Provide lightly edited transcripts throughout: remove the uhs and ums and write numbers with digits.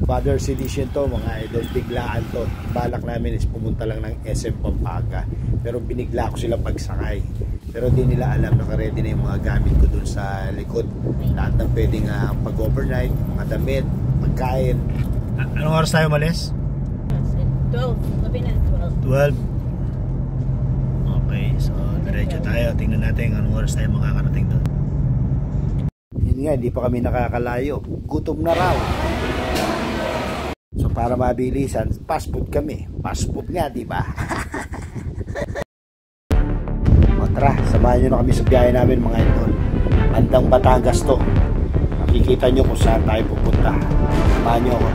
Father's Edition to mga idol, biglaan to. Balak namin is pumunta lang ng SM Pampanga, pero binigla ko sila pagsakay. Pero di nila alam, naka-ready na yung mga gamit ko dun sa likod. Lahat ng pwedeng pag-overnight, mga damit, pagkain. Anong oras tayo malis? 12. 12. Okay, so diretso tayo. Tingnan natin anong oras tayo makakarating doon. Yun nga, hindi pa kami nakakalayo. Gutom na raw. So para mabilisan, fast food kami. Fast food nga, di ba? O tara, samahan nyo na kami sa biyahe namin mga idol. Bandang Batangas to. Makikita nyo kung saan tayo pupunta. Samahan nyo ako.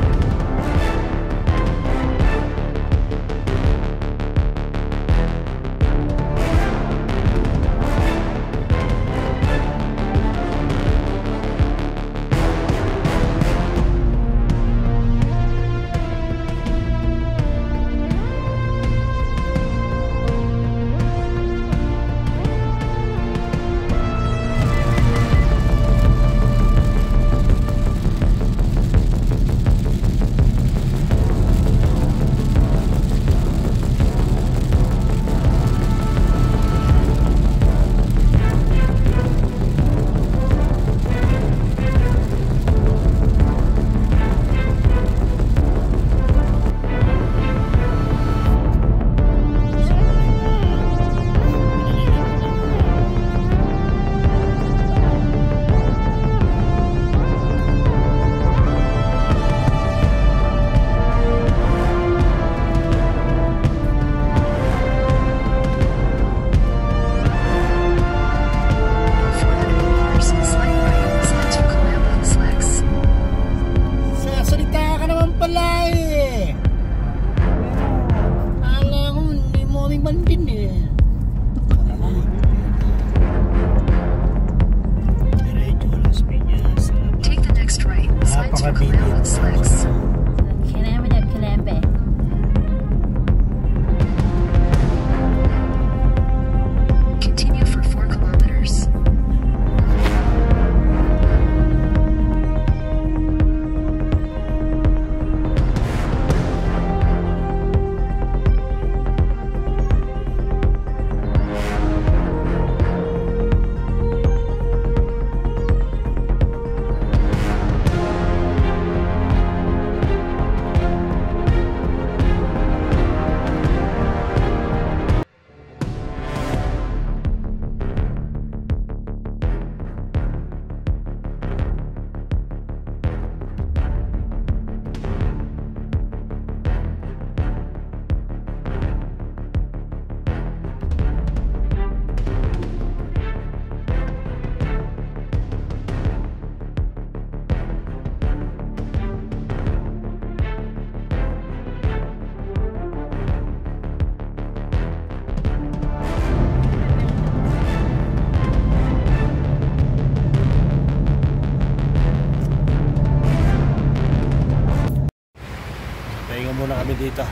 Muna kami dito,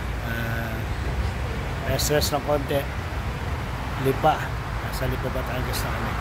rest ng konti. Lipa, nasa Lipa Batangas na kami.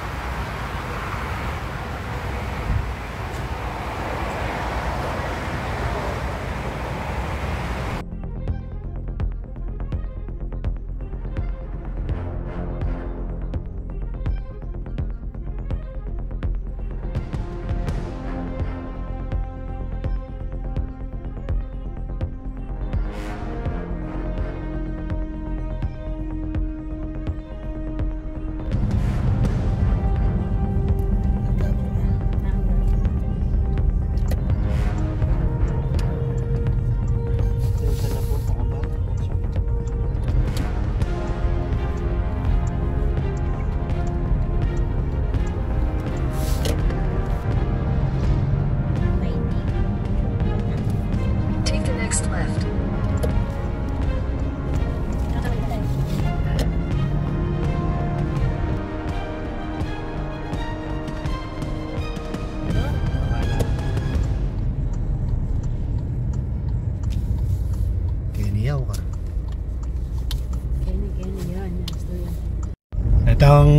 Itong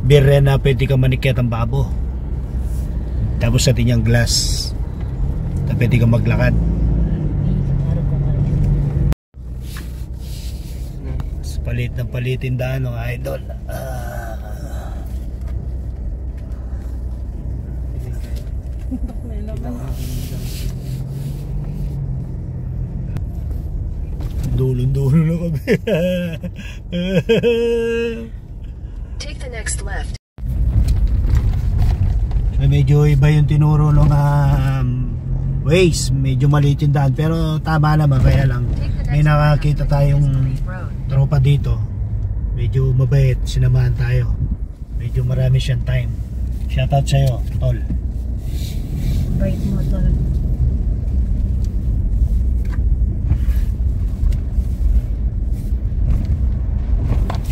beer na pwede ka manikyat ang babo. Tapos sa tinyang glass. Pwede kang maglakad. Palit ng palitin daan ng idol. Dulo-dulo na kami. Take the next left. Medyo iba yung tinuro ng Waze. Medyo maliit yung daan pero tama naman, kaya lang may nakakita tayong tropa dito, medyo mabait, sinamahan tayo, medyo marami siyang time. Shoutout sa'yo, tol. Bait mo, tol.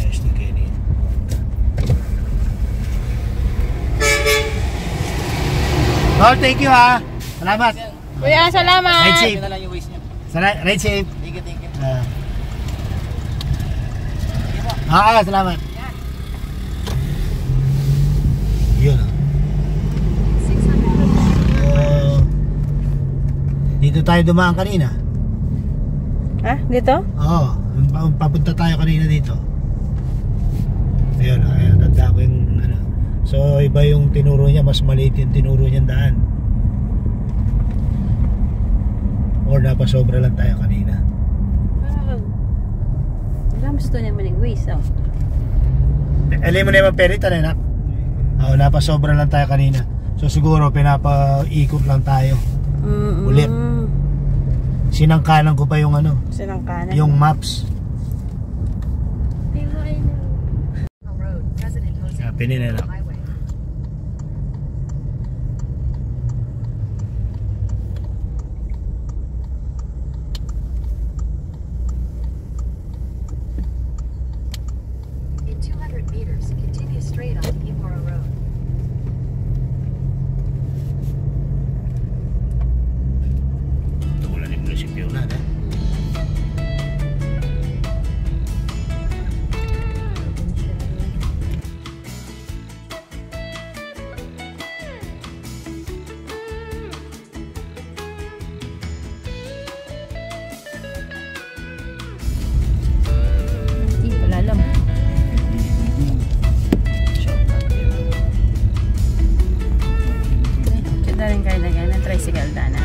Yes, to Kenny. Tol, thank you ha. Salamat. Kuya, salamat. Ride safe. na lang yung waste nyo. Ride safe. Thank you, thank you. Salamat. Yun. Dito tayo dumaan kanina. Ah, dito? Oo, papunta tayo kanina dito. Ayun, tanda ko yung ano. So iba yung tinuro niya, mas maliit yung tinuro niyang daan. Or napasobra lang tayo kanina. Gusto naman yung waste, oh. Alam mo na yung peritan eh, nak? Oo, napasobra lang tayo kanina. So siguro pinapaikot lang tayo. Ulit. Sinangkalan ko pa yung ano, Sinangkanan. yung maps. Road, President Jose Pinili na. Highway. In 200 meters, continue straight on Ybora Road. Wala ni munisipyo na, eh. Hindi, wala lang. Kita rin kayo na ng tricycle dana.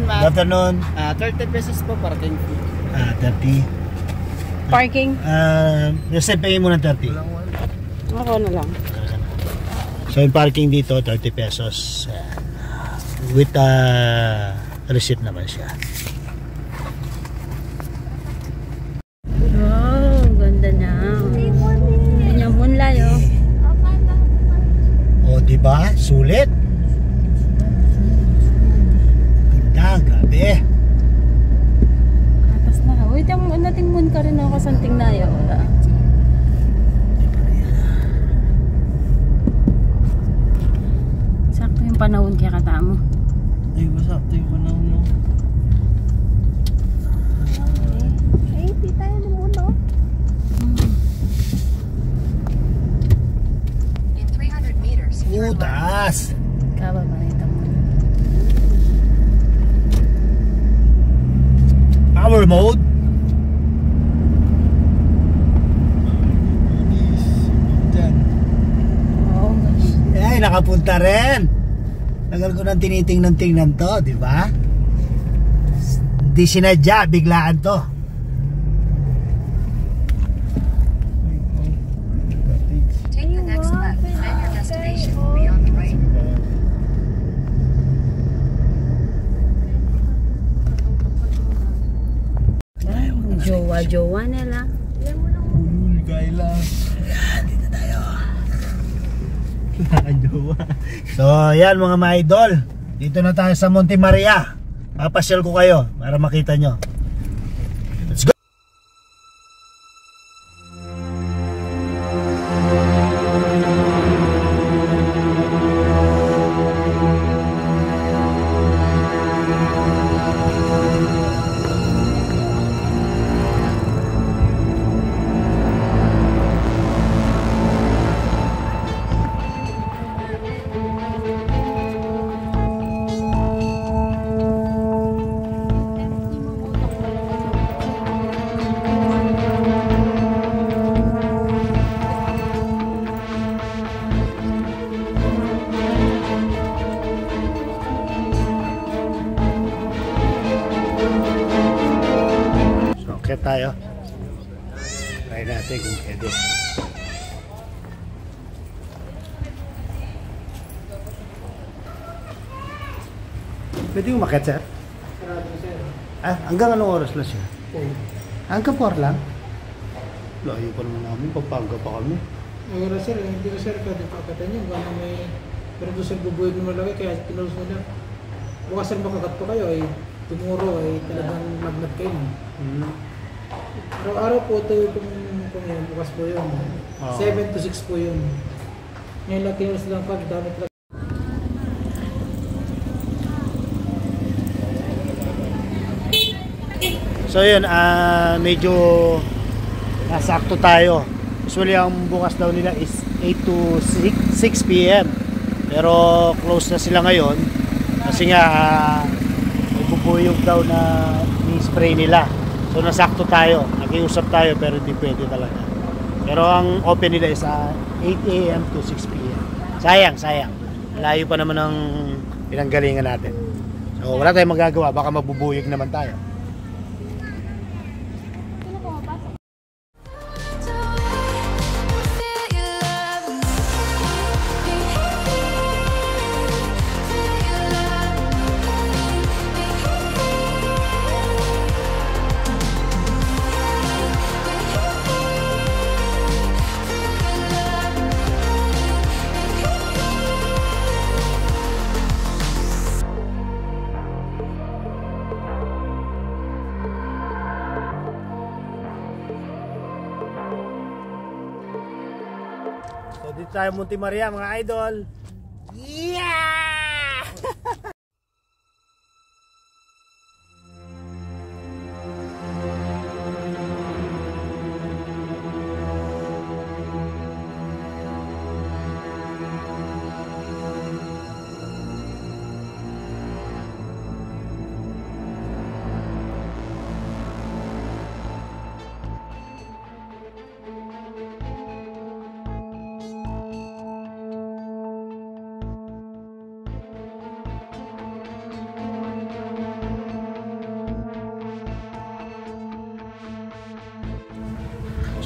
ma'am. Good afternoon. 30 pesos po parking fee. 30. Parking? Just pay mo ng 30. Ako na lang. So yung parking dito 30 pesos. With receipt naman siya. Wow, ganda na. Yan yung moonlight, oh. O, diba? Sulit. Ganda, grabe. Atas na. Wait, yung nating moon ka rin ako kasanting na yun. Sakto yung panahon kaya kata mo. Ay, what's up? Tayo pa na, no? Ay, di tayo lumuno. In 300 meters, turn left. Taas. Kaba ba ito mo? Power mode. Oo, ganun. Ay, nakapunta rin. Tagal ko nang tinitingnan to, di ba? Hindi sinadya, biglaan to. Take the next left, then your destination will be on the right. Jowa nila. Uy, Kayla. Yan, dito tayo. Nakajowa. So, yan mga ma-idol. Dito na tayo sa Monte Maria. Papasyal ko kayo para makita nyo. Let's go! So, okay tayo. Try natin kung pwede. Pwede umakyat, sir? Ah, hanggang anong oras lang siya? Hanggang 4 lang? Layo pa naman namin, papagga pa kami. Wala sir, hindi ko sir pwede pakatan yun. Gano'n may... Pero doon sir bubuhay ko malaki kaya kinulus nila. Bukas sir makakat pa kayo ay tomorrow ay talagang magnat kayo. Araw-araw po ito kung yun, bukas po yun. 7 to 6 po yun. Ngayon lang kinulus lang pag dami talaga. So yun, medyo nasakto tayo. Usually ang bukas daw nila is 8 to 6 p.m. Pero close na sila ngayon kasi nga may bubuyog daw na ni-spray nila. So nasakto tayo, nakiusap tayo pero hindi pwede talaga. Pero ang open nila is 8 a.m. to 6 p.m. Sayang. Layo pa naman ang pinanggalingan natin. So wala tayong magagawa, baka mabubuyog naman tayo. So dito tayo Monte Maria mga idol. Yeah!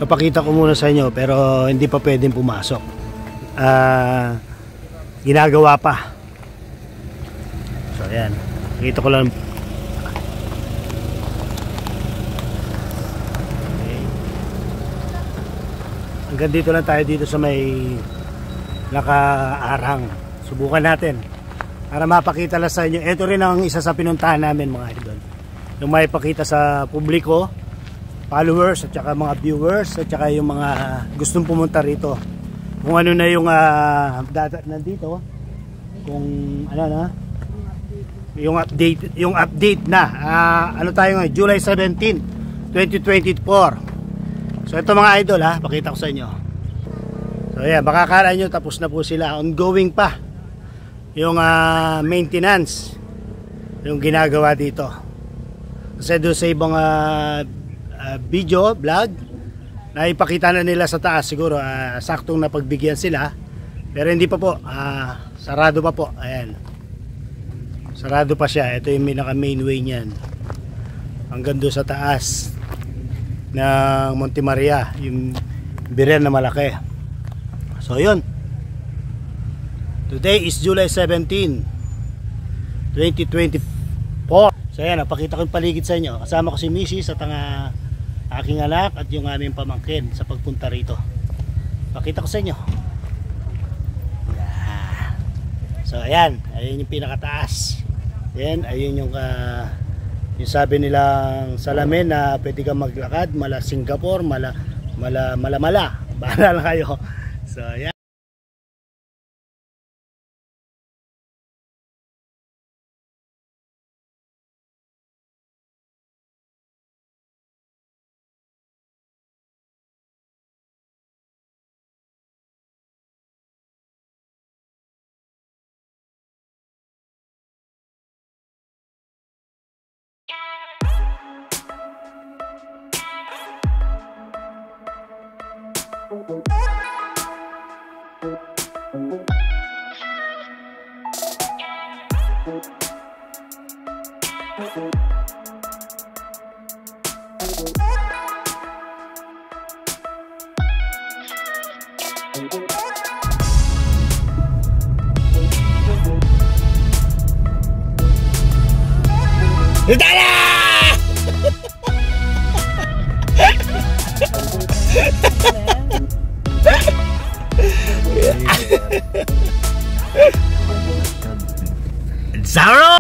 So pakita ko muna sa inyo, pero hindi pa pwedeng pumasok. Ginagawa pa. So ayan, pakita ko lang. Okay. Hanggang dito lang tayo dito sa may nakaarang. Subukan natin para mapakita lang sa inyo. Ito rin ang isa sa pinuntahan namin, mga idol, yung may pakita sa publiko, followers at saka mga viewers at saka yung mga gustong pumunta rito, kung ano na yung nandito, kung ano na yung update na ano tayo ngayon, July 17, 2024. So ito mga idol, pakita ko sa inyo. So yeah, baka akala nyo tapos na po sila. Ongoing pa yung maintenance yung ginagawa dito. Kasi doon sa ibang video, vlog, na ipakita na nila sa taas, siguro saktong napagbigyan sila, pero hindi pa po, sarado pa po. Ayan, sarado pa siya. Ito yung pinaka main way niyan hanggang doon sa taas ng Monte Maria, yung biren na malaki. So yun, today is July 17, 2024. So ayan, napakita ko yung paligid sa inyo. Kasama ko si Mrs. at ang aking anak at yung aming pamangkin sa pagpunta rito. Pakita ko sa inyo. So ayan, ayun yung pinakataas. Ayan, ayun yung sabi nilang salamin na pwede kang maglakad, mala Singapore, mala bahala lang kayo. So ayan. Dala! Zaro!